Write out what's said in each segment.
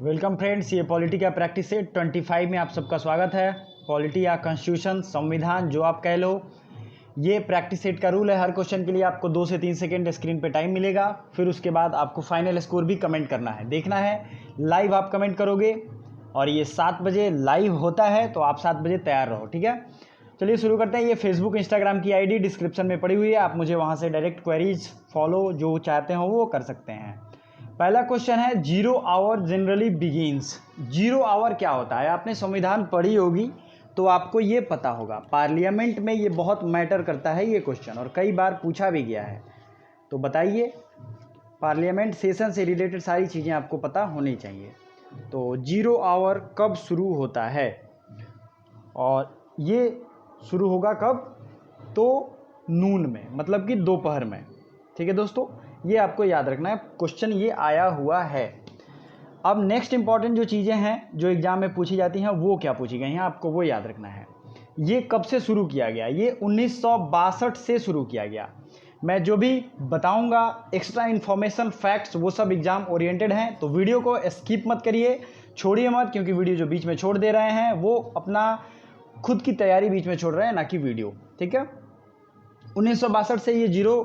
Welcome friends, ये polity का practice set 25 में आप सबका स्वागत है। पॉलिटी या कॉन्स्टिट्यूशन, संविधान जो आप कह लो, ये प्रैक्टिस सेट का रूल है। हर क्वेश्चन के लिए आपको 2 से 3 सेकेंड स्क्रीन पे टाइम मिलेगा। फिर उसके बाद आपको फाइनल स्कोर भी कमेंट करना है, देखना है। लाइव आप कमेंट करोगे और ये 7 बजे लाइव होता है, तो आप 7 बजे तैयार रहो, ठीक है। चलिए शुरू करते हैं। ये फेसबुक इंस्टाग्राम की आईडी डिस्क्रिप्शन में पड़ी हुई है, आप मुझे वहाँ से डायरेक्ट क्वेरीज फॉलो जो चाहते हो वो कर सकते हैं। पहला क्वेश्चन है, 0 आवर जनरली बिगिंस। 0 आवर क्या होता है? आपने संविधान पढ़ी होगी तो आपको ये पता होगा। पार्लियामेंट में ये बहुत मैटर करता है ये क्वेश्चन, और कई बार पूछा भी गया है। तो बताइए, पार्लियामेंट सेशन से रिलेटेड सारी चीज़ें आपको पता होनी चाहिए। तो 0 आवर कब शुरू होता है और ये शुरू होगा कब? तो नून में, मतलब कि दोपहर में, ठीक है दोस्तों। ये आपको याद रखना है, क्वेश्चन ये आया हुआ है। अब नेक्स्ट इंपॉर्टेंट जो चीज़ें हैं जो एग्जाम में पूछी जाती हैं वो क्या पूछी गई हैं, आपको वो याद रखना है। ये कब से शुरू किया गया? ये 1962 से शुरू किया गया। मैं जो भी बताऊंगा एक्स्ट्रा इन्फॉर्मेशन, फैक्ट्स, वो सब एग्जाम ओरिएंटेड हैं, तो वीडियो को स्किप मत करिए, छोड़िए मत, क्योंकि वीडियो जो बीच में छोड़ दे रहे हैं वो अपना खुद की तैयारी बीच में छोड़ रहे हैं, ना कि वीडियो, ठीक है। 1962 से ये 0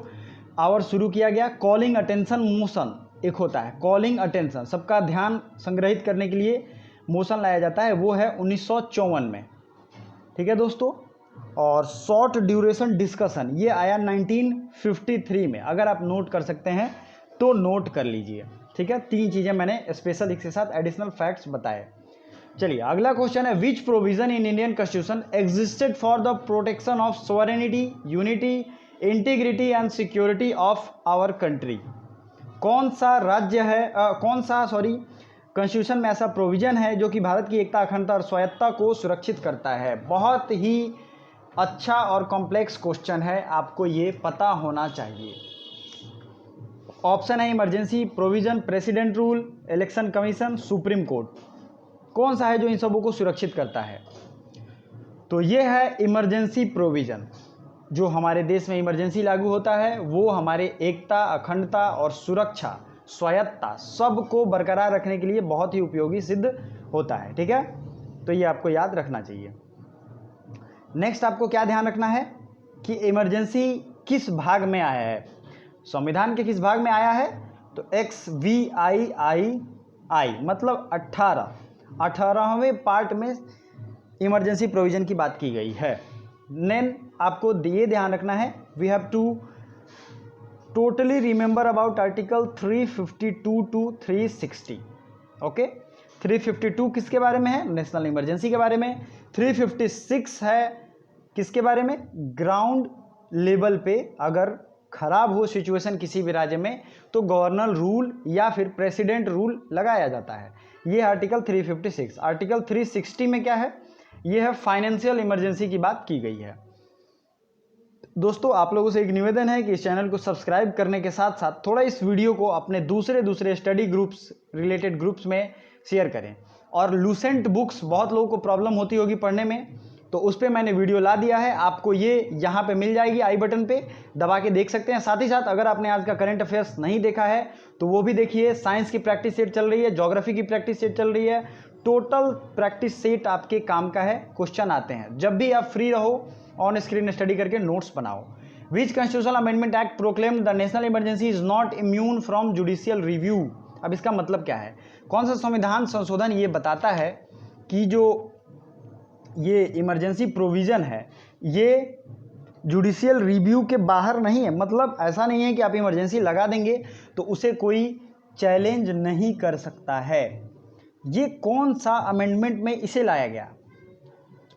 आवर शुरू किया गया। कॉलिंग अटेंशन मोशन एक होता है, कॉलिंग अटेंशन, सबका ध्यान संग्रहित करने के लिए मोशन लाया जाता है, वो है 1954 में, ठीक है दोस्तों। और शॉर्ट ड्यूरेशन डिस्कशन ये आया 1953 में। अगर आप नोट कर सकते हैं तो नोट कर लीजिए, ठीक है। 3 चीज़ें मैंने स्पेशल इसके साथ एडिशनल फैक्ट्स बताए। चलिए अगला क्वेश्चन है, which provision in Indian constitution existed for the protection of sovereignty, unity, integrity and security of our country. कौन सा राज्य है, कॉन्स्टिट्यूशन में ऐसा प्रोविजन है जो कि भारत की एकता, अखंडता और स्वायत्तता को सुरक्षित करता है? बहुत ही अच्छा और कॉम्प्लेक्स क्वेश्चन है, आपको ये पता होना चाहिए। ऑप्शन है emergency provision, president rule, election commission, supreme court. कौन सा है जो इन सबों को सुरक्षित करता है? तो ये है इमरजेंसी प्रोविजन। जो हमारे देश में इमरजेंसी लागू होता है वो हमारे एकता, अखंडता और सुरक्षा, स्वायत्तता सबको बरकरार रखने के लिए बहुत ही उपयोगी सिद्ध होता है, ठीक है। तो ये आपको याद रखना चाहिए। नेक्स्ट आपको क्या ध्यान रखना है कि इमरजेंसी किस भाग में आया है, संविधान के किस भाग में आया है? तो XVIII मतलब 18वें पार्ट में इमरजेंसी प्रोविजन की बात की गई है। नेन आपको ये ध्यान रखना है, we have to totally remember about article 352 to 360। Okay, 352 किसके बारे में है? नेशनल इमरजेंसी के बारे में। 356 है किसके बारे में? ग्राउंड लेवल पे अगर खराब हो सिचुएशन किसी भी राज्य में तो गवर्नर रूल या फिर प्रेसिडेंट रूल लगाया जाता है। ये आर्टिकल 356। आर्टिकल 360 में क्या है? ये है फाइनेंशियल इमरजेंसी की बात की गई है। दोस्तों आप लोगों से एक निवेदन है कि इस चैनल को सब्सक्राइब करने के साथ साथ थोड़ा इस वीडियो को अपने दूसरे स्टडी ग्रुप्स, रिलेटेड ग्रुप्स में शेयर करें। और लूसेंट बुक्स बहुत लोगों को प्रॉब्लम होती होगी पढ़ने में, तो उस पर मैंने वीडियो ला दिया है, आपको ये यहाँ पे मिल जाएगी, आई बटन पे दबा के देख सकते हैं। साथ ही साथ अगर आपने आज का करंट अफेयर्स नहीं देखा है तो वो भी देखिए। साइंस की प्रैक्टिस सेट चल रही है, ज्योग्राफी की प्रैक्टिस सेट चल रही है, टोटल प्रैक्टिस सेट आपके काम का है। क्वेश्चन आते हैं, जब भी आप फ्री रहो ऑन स्क्रीन स्टडी करके नोट्स बनाओ। Which constitutional amendment act proclaimed the national emergency is not immune from judicial review. अब इसका मतलब क्या है? कौन सा संविधान संशोधन ये बताता है कि जो ये इमरजेंसी प्रोविजन है ये जुडिशियल रिव्यू के बाहर नहीं है। मतलब ऐसा नहीं है कि आप इमरजेंसी लगा देंगे तो उसे कोई चैलेंज नहीं कर सकता है। ये कौन सा अमेंडमेंट में इसे लाया गया?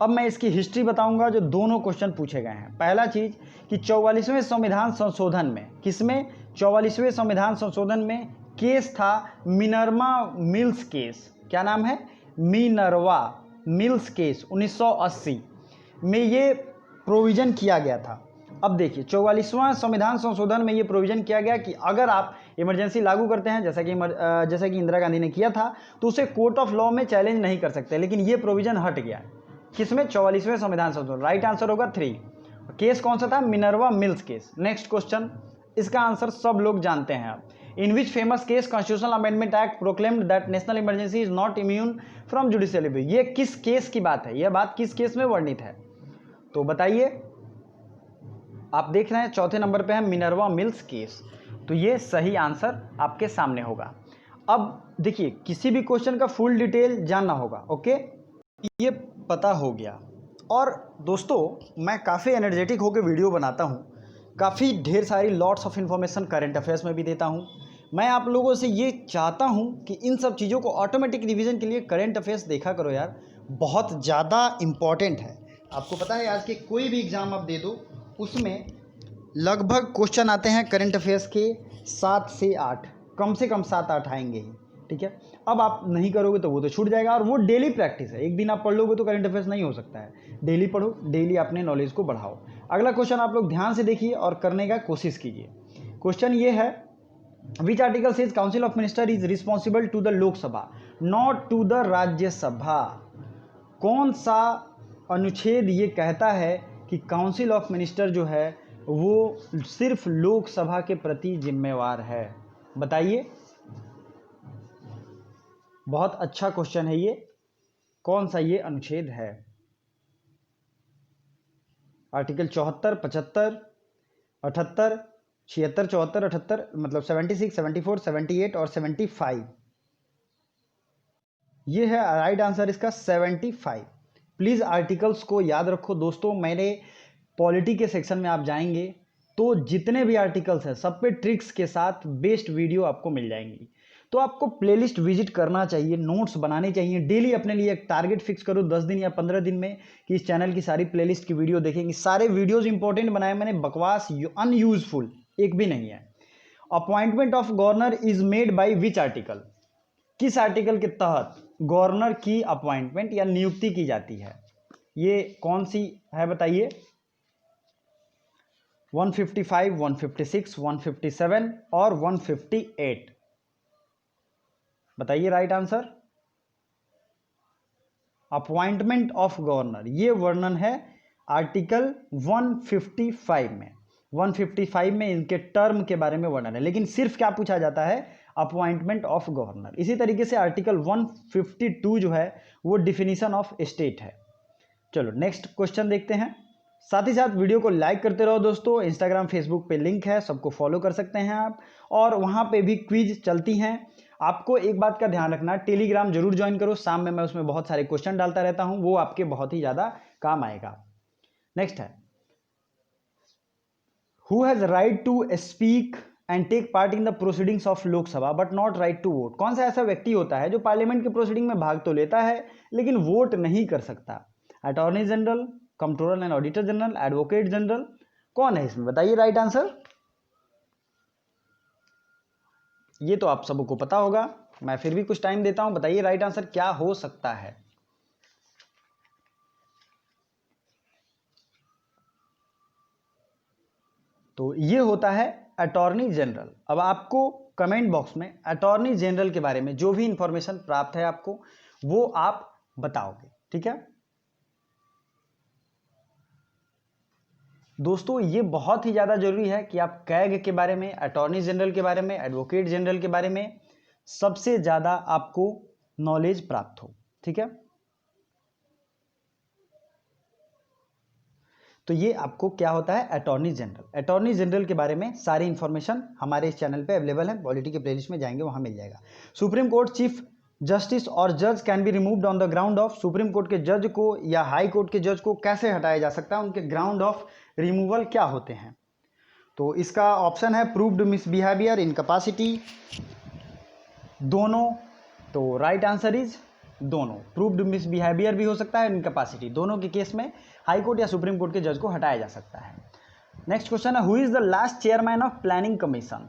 अब मैं इसकी हिस्ट्री बताऊंगा जो दोनों क्वेश्चन पूछे गए हैं। पहला चीज कि 44वें संविधान संशोधन में, किसमें? 44वें संविधान संशोधन में केस था मिनर्वा मिल्स केस। क्या नाम है? Minerva Mills case. 1980 में ये प्रोविजन किया गया था। अब देखिए 44वां संविधान संशोधन में ये प्रोविजन किया गया कि अगर आप इमरजेंसी लागू करते हैं, जैसा कि इंदिरा गांधी ने किया था, तो उसे कोर्ट ऑफ लॉ में चैलेंज नहीं कर सकते। लेकिन ये प्रोविजन हट गया। किसमें? 44वें संविधान संशोधन। राइट आंसर होगा 3। केस कौन सा था? Minerva Mills case. Next question, इसका आंसर सब लोग जानते हैं। In which famous case constitutional amendment act proclaimed that national emergency is not immune from judicial review. ये किस केस की बात है, यह बात किस केस में वर्णित है, तो बताइए। आप देख रहे हैं चौथे नंबर पे है मिनर्वा मिल्स केस, तो ये सही आंसर आपके सामने होगा। अब देखिए, किसी भी क्वेश्चन का फुल डिटेल जानना होगा, ओके, ये पता हो गया। और दोस्तों मैं काफ़ी एनर्जेटिक होकर वीडियो बनाता हूँ, काफ़ी ढेर सारी lots of information current affairs में भी देता हूँ। मैं आप लोगों से ये चाहता हूँ कि इन सब चीज़ों को ऑटोमेटिक रिवीजन के लिए करंट अफेयर्स देखा करो यार, बहुत ज़्यादा इम्पॉर्टेंट है। आपको पता है आज के कोई भी एग्ज़ाम आप दे दो, उसमें लगभग क्वेश्चन आते हैं करंट अफेयर्स के 7 से 8, कम से कम 7-8 आएंगे ही, ठीक है। अब आप नहीं करोगे तो वो तो छूट जाएगा, और वो डेली प्रैक्टिस है। एक दिन आप पढ़ लोगे तो करंट अफेयर्स नहीं हो सकता है। डेली पढ़ो, डेली अपने नॉलेज को बढ़ाओ। अगला क्वेश्चन आप लोग ध्यान से देखिए और करने का कोशिश कीजिए। क्वेश्चन ये है, which article says council of minister is responsible to the Lok Sabha not to the Rajya Sabha. कौन सा अनुच्छेद ये कहता है कि काउंसिल ऑफ मिनिस्टर जो है वो सिर्फ लोकसभा के प्रति जिम्मेवार है, बताइए। बहुत अच्छा क्वेश्चन है ये, कौन सा ये अनुच्छेद है। आर्टिकल 74, 75, 78, 76, 74, 78, मतलब 76, 74, 78 और 75, ये है राइट आंसर इसका 75। प्लीज़ आर्टिकल्स को याद रखो दोस्तों। मेरे पॉलिटी के सेक्शन में आप जाएंगे तो जितने भी आर्टिकल्स हैं सब पे ट्रिक्स के साथ बेस्ट वीडियो आपको मिल जाएंगी। तो आपको प्लेलिस्ट विजिट करना चाहिए, नोट्स बनाने चाहिए। डेली अपने लिए एक टारगेट फिक्स करो 10 दिन या 15 दिन में कि इस चैनल की सारी प्लेलिस्ट की वीडियो देखेंगे। सारे वीडियोस इंपॉर्टेंट बनाए मैंने, बकवास अनयूजफुल एक भी नहीं है। Appointment of governor is made by which article, किस आर्टिकल के तहत गवर्नर की अपॉइंटमेंट या नियुक्ति की जाती है, ये कौन सी है बताइए। 155, 156, 157 और 158, बताइए right answer. Appointment of governor, ये वर्णन है आर्टिकल 155 में। 155 में इनके टर्म के बारे में वर्णन है, लेकिन सिर्फ क्या पूछा जाता है, अपॉइंटमेंट ऑफ गवर्नर। इसी तरीके से आर्टिकल 152 जो है वो डिफिनीशन ऑफ स्टेट है। चलो नेक्स्ट क्वेश्चन देखते हैं। साथ ही साथ वीडियो को लाइक करते रहो दोस्तों। इंस्टाग्राम, फेसबुक पे लिंक है, सबको फॉलो कर सकते हैं आप, और वहाँ पे भी क्विज चलती हैं। आपको एक बात का ध्यान रखना, टेलीग्राम जरूर ज्वाइन करो, शाम में मैं उसमें बहुत सारे क्वेश्चन डालता रहता हूँ, वो आपके बहुत ही ज़्यादा काम आएगा। नेक्स्ट है, who has right to speak and take part in the proceedings of Lok Sabha but not right to vote. कौन सा ऐसा व्यक्ति होता है जो पार्लियामेंट के प्रोसीडिंग में भाग तो लेता है लेकिन वोट नहीं कर सकता। Attorney general, controller and auditor general, advocate general, कौन है इसमें बताइए राइट आंसर। ये तो आप सबको पता होगा, मैं फिर भी कुछ टाइम देता हूं, बताइए राइट आंसर क्या हो सकता है। तो ये होता है अटॉर्नी जनरल। अब आपको कमेंट बॉक्स में अटॉर्नी जनरल के बारे में जो भी इंफॉर्मेशन प्राप्त है आपको वो आप बताओगे, ठीक है दोस्तों। ये बहुत ही ज़्यादा जरूरी है कि आप कैग के बारे में, अटॉर्नी जनरल के बारे में, एडवोकेट जनरल के बारे में सबसे ज़्यादा आपको नॉलेज प्राप्त हो, ठीक है। तो ये आपको क्या होता है, अटॉर्नी जनरल। अटॉर्नी जनरल के बारे में सारी इंफॉर्मेशन हमारे इस चैनल पे अवेलेबल है, पॉलिटी के प्लेलिस्ट में जाएंगे वहाँ मिल जाएगा। सुप्रीम कोर्ट चीफ जस्टिस और जज can be removed on the ground of, supreme court के जज को या हाई कोर्ट के जज को कैसे हटाया जा सकता है, उनके ग्राउंड ऑफ रिमूवल क्या होते हैं। तो इसका ऑप्शन है प्रूव्ड मिसबिहेवियर, इनकैपेसिटी, दोनों। तो राइट आंसर इज दोनों। प्रूव्ड मिसबिहेवियर भी हो सकता है, इनकैपेसिटी, दोनों के केस में हाई कोर्ट या सुप्रीम कोर्ट के जज को हटाया जा सकता है। नेक्स्ट क्वेश्चन है, who is the last chairman of planning commission.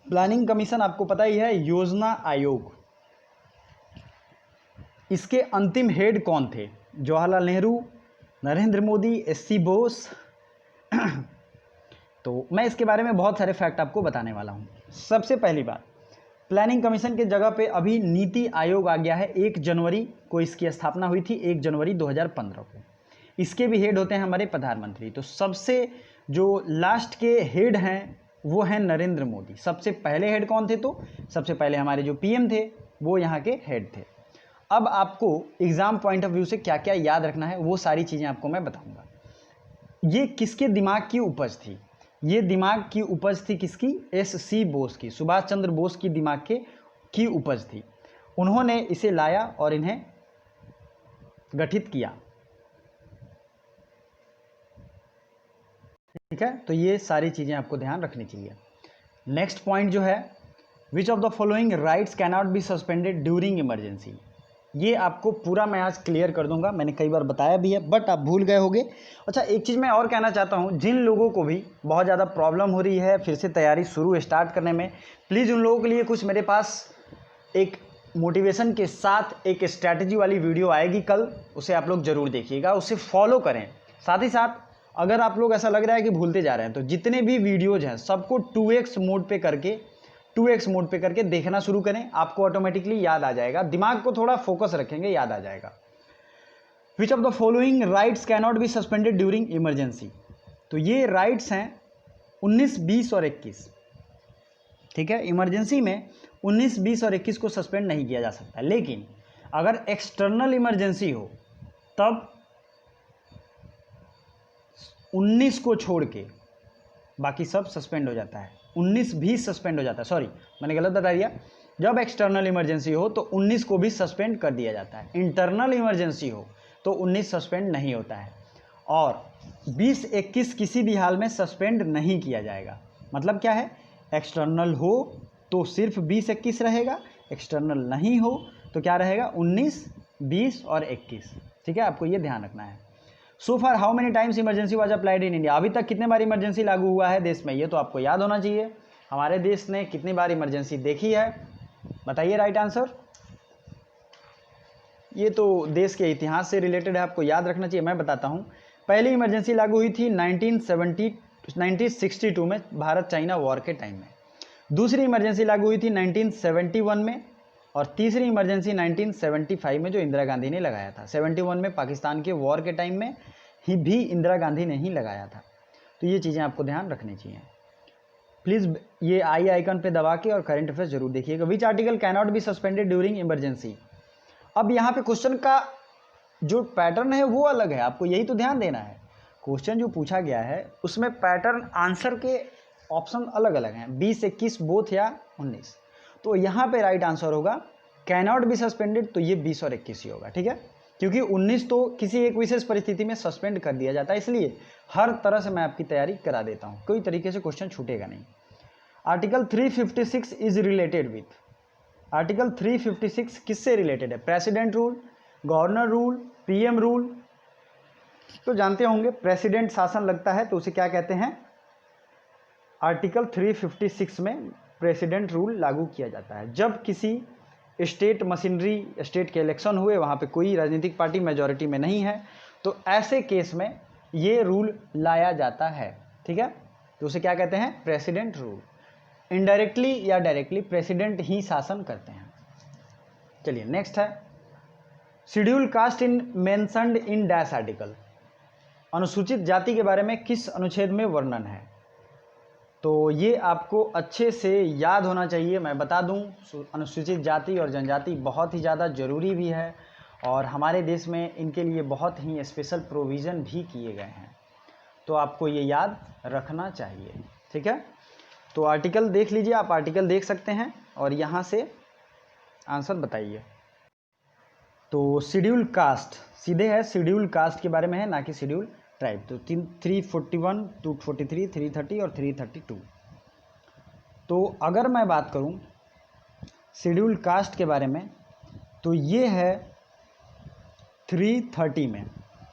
Planning commission आपको पता ही है, योजना आयोग। इसके अंतिम हेड कौन थे, जवाहरलाल नेहरू, नरेंद्र मोदी, एससी बोस। तो मैं इसके बारे में बहुत सारे फैक्ट आपको बताने वाला हूं। सबसे पहली बात, प्लानिंग कमीशन के जगह पे अभी नीति आयोग आ गया है। 1 जनवरी को इसकी स्थापना हुई थी, 1 जनवरी 2015 को। इसके भी हेड होते हैं हमारे प्रधानमंत्री। तो सबसे जो लास्ट के हेड हैं वो हैं नरेंद्र मोदी। सबसे पहले हेड कौन थे? तो सबसे पहले हमारे जो पीएम थे वो यहाँ के हेड थे। अब आपको एग्जाम पॉइंट ऑफ व्यू से क्या क्या याद रखना है वो सारी चीज़ें आपको मैं बताऊंगा। ये किसके दिमाग की उपज थी? ये दिमाग की उपज थी किसकी? एस.सी. बोस की, सुभाष चंद्र बोस की दिमाग की उपज थी। उन्होंने इसे लाया और इन्हें गठित किया। ठीक है, तो ये सारी चीज़ें आपको ध्यान रखनी चाहिए। नेक्स्ट पॉइंट जो है, which of the following rights cannot be suspended during emergency. ये आपको पूरा मैं आज क्लियर कर दूंगा, मैंने कई बार बताया भी है बट आप भूल गए होंगे। अच्छा, एक चीज़ मैं और कहना चाहता हूँ, जिन लोगों को भी बहुत ज़्यादा प्रॉब्लम हो रही है फिर से तैयारी स्टार्ट करने में, प्लीज़ उन लोगों के लिए कुछ मेरे पास एक मोटिवेशन के साथ एक स्ट्रैटेजी वाली वीडियो आएगी कल, उसे आप लोग ज़रूर देखिएगा, उसे फॉलो करें। साथ ही साथ अगर आप लोग ऐसा लग रहा है कि भूलते जा रहे हैं तो जितने भी वीडियोज़ हैं सबको 2x मोड पे करके देखना शुरू करें, आपको ऑटोमेटिकली याद आ जाएगा। दिमाग को थोड़ा फोकस रखेंगे, याद आ जाएगा। Which of the following rights cannot be suspended during emergency. तो ये राइट्स हैं 19, 20 और 21। ठीक है, इमरजेंसी में 19, 20 और 21 को सस्पेंड नहीं किया जा सकता, लेकिन अगर एक्सटर्नल इमरजेंसी हो तब 19 को छोड़ के बाकी सब सस्पेंड हो जाता है। 19 भी सस्पेंड हो जाता है, सॉरी मैंने गलत बता दिया। जब एक्सटर्नल इमरजेंसी हो तो 19 को भी सस्पेंड कर दिया जाता है। इंटरनल इमरजेंसी हो तो 19 सस्पेंड नहीं होता है, और 20, 21 किसी भी हाल में सस्पेंड नहीं किया जाएगा। मतलब क्या है, एक्सटर्नल हो तो सिर्फ 20, 21 रहेगा, एक्सटर्नल नहीं हो तो क्या रहेगा, 19, 20 और 21। ठीक है, आपको ये ध्यान रखना है। So far how many times emergency was applied in India. अभी तक कितने बार इमरजेंसी लागू हुआ है देश में, ये तो आपको याद होना चाहिए। हमारे देश ने कितनी बार इमरजेंसी देखी है, बताइए राइट आंसर। ये तो देश के इतिहास से रिलेटेड है, आपको याद रखना चाहिए। मैं बताता हूँ, पहली इमरजेंसी लागू हुई थी 1962 में, भारत चाइना वॉर के टाइम में। दूसरी इमरजेंसी लागू हुई थी 1971 में, और तीसरी इमरजेंसी 1975 में जो इंदिरा गांधी ने लगाया था। 71 में पाकिस्तान के वॉर के टाइम में ही भी इंदिरा गांधी ने ही लगाया था। तो ये चीज़ें आपको ध्यान रखनी चाहिए। प्लीज़ ये आई आइकन पे दबा के और करंट अफेयर्स जरूर देखिएगा। Which article cannot be suspended during emergency. अब यहाँ पे क्वेश्चन का जो पैटर्न है वो अलग है, आपको यही तो ध्यान देना है। क्वेश्चन जो पूछा गया है उसमें पैटर्न, आंसर के ऑप्शन अलग अलग हैं, 20, 21 बोथ या 19। तो यहाँ पे राइट आंसर होगा कैनॉट बी सस्पेंडेड, तो ये 20 और 21 ही होगा। ठीक है, क्योंकि 19 तो किसी एक विशेष परिस्थिति में सस्पेंड कर दिया जाता है, इसलिए हर तरह से मैं आपकी तैयारी करा देता हूँ, कोई तरीके से क्वेश्चन छूटेगा नहीं। Article 356 is related with. Article 356 किससे रिलेटेड है? President rule, governor rule, PM rule. तो जानते होंगे प्रेसिडेंट शासन लगता है तो उसे क्या कहते हैं? आर्टिकल 356 में प्रेसिडेंट रूल लागू किया जाता है। जब किसी स्टेट मशीनरी, स्टेट के इलेक्शन हुए, वहाँ पे कोई राजनीतिक पार्टी मेजॉरिटी में नहीं है, तो ऐसे केस में ये रूल लाया जाता है। ठीक है, तो उसे क्या कहते हैं? President rule. इनडायरेक्टली या डायरेक्टली प्रेसिडेंट ही शासन करते हैं। चलिए नेक्स्ट है, schedule caste in mentioned in dash article. अनुसूचित जाति के बारे में किस अनुच्छेद में वर्णन है? तो ये आपको अच्छे से याद होना चाहिए। मैं बता दूं, अनुसूचित जाति और जनजाति बहुत ही ज़्यादा ज़रूरी भी है, और हमारे देश में इनके लिए बहुत ही स्पेशल प्रोविज़न भी किए गए हैं, तो आपको ये याद रखना चाहिए। ठीक है, तो आर्टिकल देख लीजिए, आप आर्टिकल देख सकते हैं और यहाँ से आंसर बताइए। तो शेड्यूल कास्ट सीधे है, शेड्यूल कास्ट के बारे में है, ना कि शेड्यूल ट्राइब। तो 341, 243, 330 और 332। तो अगर मैं बात करूं शेड्यूल कास्ट के बारे में, तो ये है 330 में।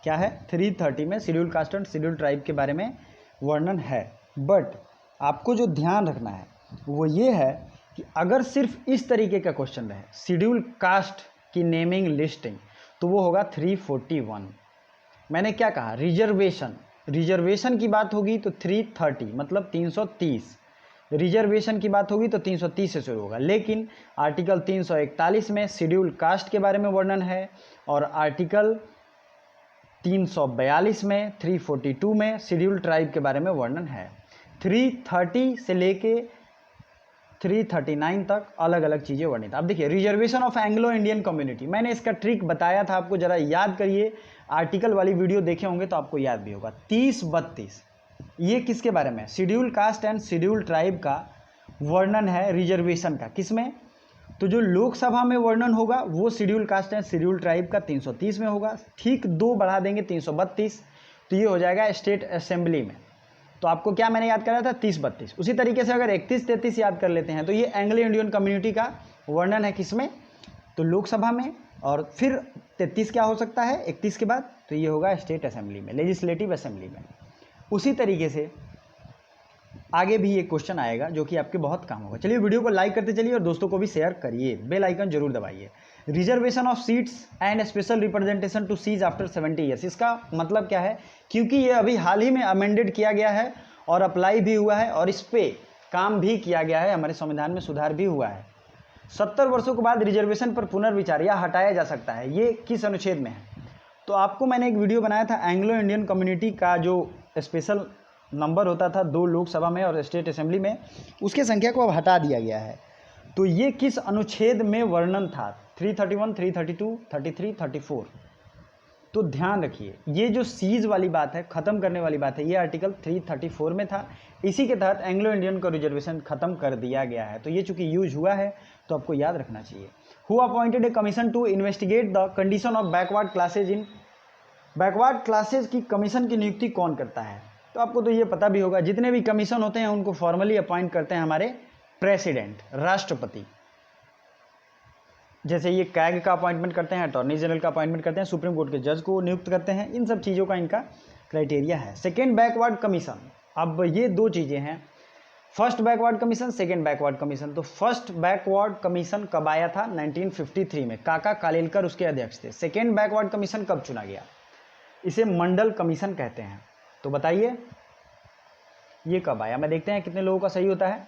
क्या है? 330 में शेड्यूल कास्ट और शेड्यूल ट्राइब के बारे में वर्णन है। बट आपको जो ध्यान रखना है वो ये है कि अगर सिर्फ इस तरीके का क्वेश्चन रहे, शेड्यूल कास्ट की नेमिंग लिस्टिंग, तो वो होगा 341। मैंने क्या कहा? रिजर्वेशन की बात होगी तो 330 मतलब 330, रिजर्वेशन की बात होगी तो 330 से शुरू होगा। लेकिन आर्टिकल 341 में शेड्यूल कास्ट के बारे में वर्णन है, और आर्टिकल 342 में, 342 में शेड्यूल ट्राइब के बारे में वर्णन है। 330 से लेके 339 तक अलग अलग चीज़ें वर्णित। अब देखिए reservation of Anglo Indian community, मैंने इसका ट्रिक बताया था आपको, जरा याद करिए, आर्टिकल वाली वीडियो देखे होंगे तो आपको याद भी होगा। 30-32 ये किसके बारे में? Schedule caste and schedule tribe का वर्णन है रिजर्वेशन का। किसमें? तो जो लोकसभा में वर्णन होगा वो schedule caste and schedule tribe का 330 में होगा, ठीक 2 बढ़ा देंगे 332, तो ये हो जाएगा स्टेट असेंबली में। तो आपको क्या मैंने याद कराया था? 30-32। उसी तरीके से अगर 31-33 याद कर लेते हैं तो ये एंग्लो इंडियन कम्युनिटी का वर्णन है किसमें? तो लोकसभा में। और फिर 33 क्या हो सकता है 31 के बाद? तो ये होगा स्टेट असेंबली में, लेजिस्लेटिव असेंबली में। उसी तरीके से आगे भी एक क्वेश्चन आएगा जो कि आपके बहुत काम होगा। चलिए वीडियो को लाइक करते चलिए और दोस्तों को भी शेयर करिए, बेल आइकन जरूर दबाइए। Reservation of seats and special representation to cease after 70 years, इसका मतलब क्या है? क्योंकि ये अभी हाल ही में अमेंडेड किया गया है और अप्लाई भी हुआ है और इस पर काम भी किया गया है, हमारे संविधान में सुधार भी हुआ है। 70 वर्षों के बाद रिजर्वेशन पर पुनर्विचार या हटाया जा सकता है, ये किस अनुच्छेद में है? तो आपको मैंने एक वीडियो बनाया था एंग्लो इंडियन कम्युनिटी का जो स्पेशल नंबर होता था 2 लोकसभा में और स्टेट असेंबली में, उसकी संख्या को अब हटा दिया गया है। तो ये किस अनुच्छेद में वर्णन था? 331, 332, 33, 34। तो ध्यान रखिए ये जो सीज वाली बात है, ख़त्म करने वाली बात है, ये आर्टिकल 334 में था। इसी के तहत एंग्लो इंडियन का रिजर्वेशन ख़त्म कर दिया गया है। तो ये चूंकि यूज हुआ है तो आपको याद रखना चाहिए। Who appointed a commission to investigate the condition of backward classes in, backward classes की कमीशन की नियुक्ति कौन करता है? तो आपको तो ये पता भी होगा, जितने भी कमीशन होते हैं उनको फॉर्मली अपॉइंट करते हैं हमारे प्रेसिडेंट, राष्ट्रपति। जैसे ये कैग का अपॉइंटमेंट करते हैं, अटॉर्नी जनरल का अपॉइंटमेंट करते हैं, सुप्रीम कोर्ट के जज को नियुक्त करते हैं, इन सब चीज़ों का इनका क्राइटेरिया है। सेकेंड बैकवर्ड कमीशन, अब ये 2 चीज़ें हैं, first backward commission, second backward commission. तो फर्स्ट बैकवर्ड कमीशन कब आया था? 1953 में, काका कालेलकर उसके अध्यक्ष थे। सेकेंड बैकवर्ड कमीशन कब चुना गया? इसे मंडल कमीशन कहते हैं। तो बताइए ये कब आया? मैं देखते हैं कितने लोगों का सही होता है।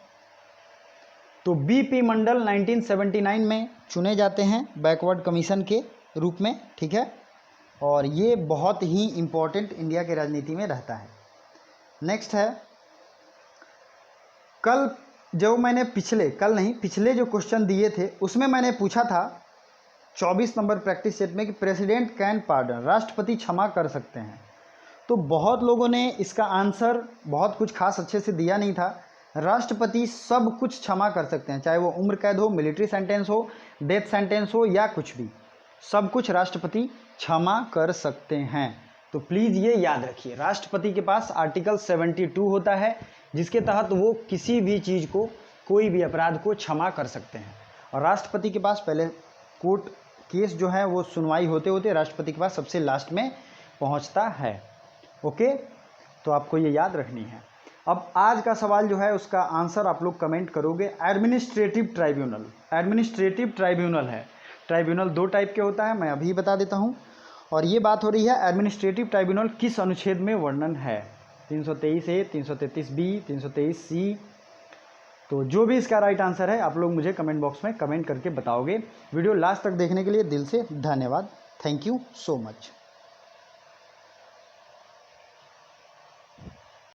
तो बीपी मंडल 1979 में चुने जाते हैं बैकवर्ड कमीशन के रूप में, ठीक है। और ये बहुत ही इम्पोर्टेंट इंडिया के राजनीति में रहता है। नेक्स्ट है, कल जो मैंने पिछले जो क्वेश्चन दिए थे उसमें मैंने पूछा था 24 नंबर प्रैक्टिस सेट में कि प्रेसिडेंट कैन पार्डन, राष्ट्रपति क्षमा कर सकते हैं। तो बहुत लोगों ने इसका आंसर बहुत कुछ खास अच्छे से दिया नहीं था। राष्ट्रपति सब कुछ क्षमा कर सकते हैं, चाहे वो उम्र कैद हो, मिलिट्री सेंटेंस हो, डेथ सेंटेंस हो या कुछ भी, सब कुछ राष्ट्रपति क्षमा कर सकते हैं। तो प्लीज़ ये याद रखिए, राष्ट्रपति के पास आर्टिकल 72 होता है जिसके तहत वो किसी भी चीज़ को, कोई भी अपराध को क्षमा कर सकते हैं। और राष्ट्रपति के पास पहले कोर्ट केस जो है वो सुनवाई होते होते राष्ट्रपति के पास सबसे लास्ट में पहुंचता है। ओके, तो आपको ये याद रखनी है। अब आज का सवाल जो है उसका आंसर आप लोग कमेंट करोगे। एडमिनिस्ट्रेटिव ट्राइब्यूनल, एडमिनिस्ट्रेटिव ट्राइब्यूनल है, ट्राइब्यूनल 2 टाइप के होता है, मैं अभी बता देता हूँ। और ये बात हो रही है एडमिनिस्ट्रेटिव ट्राइब्यूनल किस अनुच्छेद में वर्णन है? 323A, 333B, 323C। तो जो भी इसका राइट आंसर है आप लोग मुझे कमेंट बॉक्स में कमेंट करके बताओगे। वीडियो लास्ट तक देखने के लिए दिल से धन्यवाद। Thank you so much.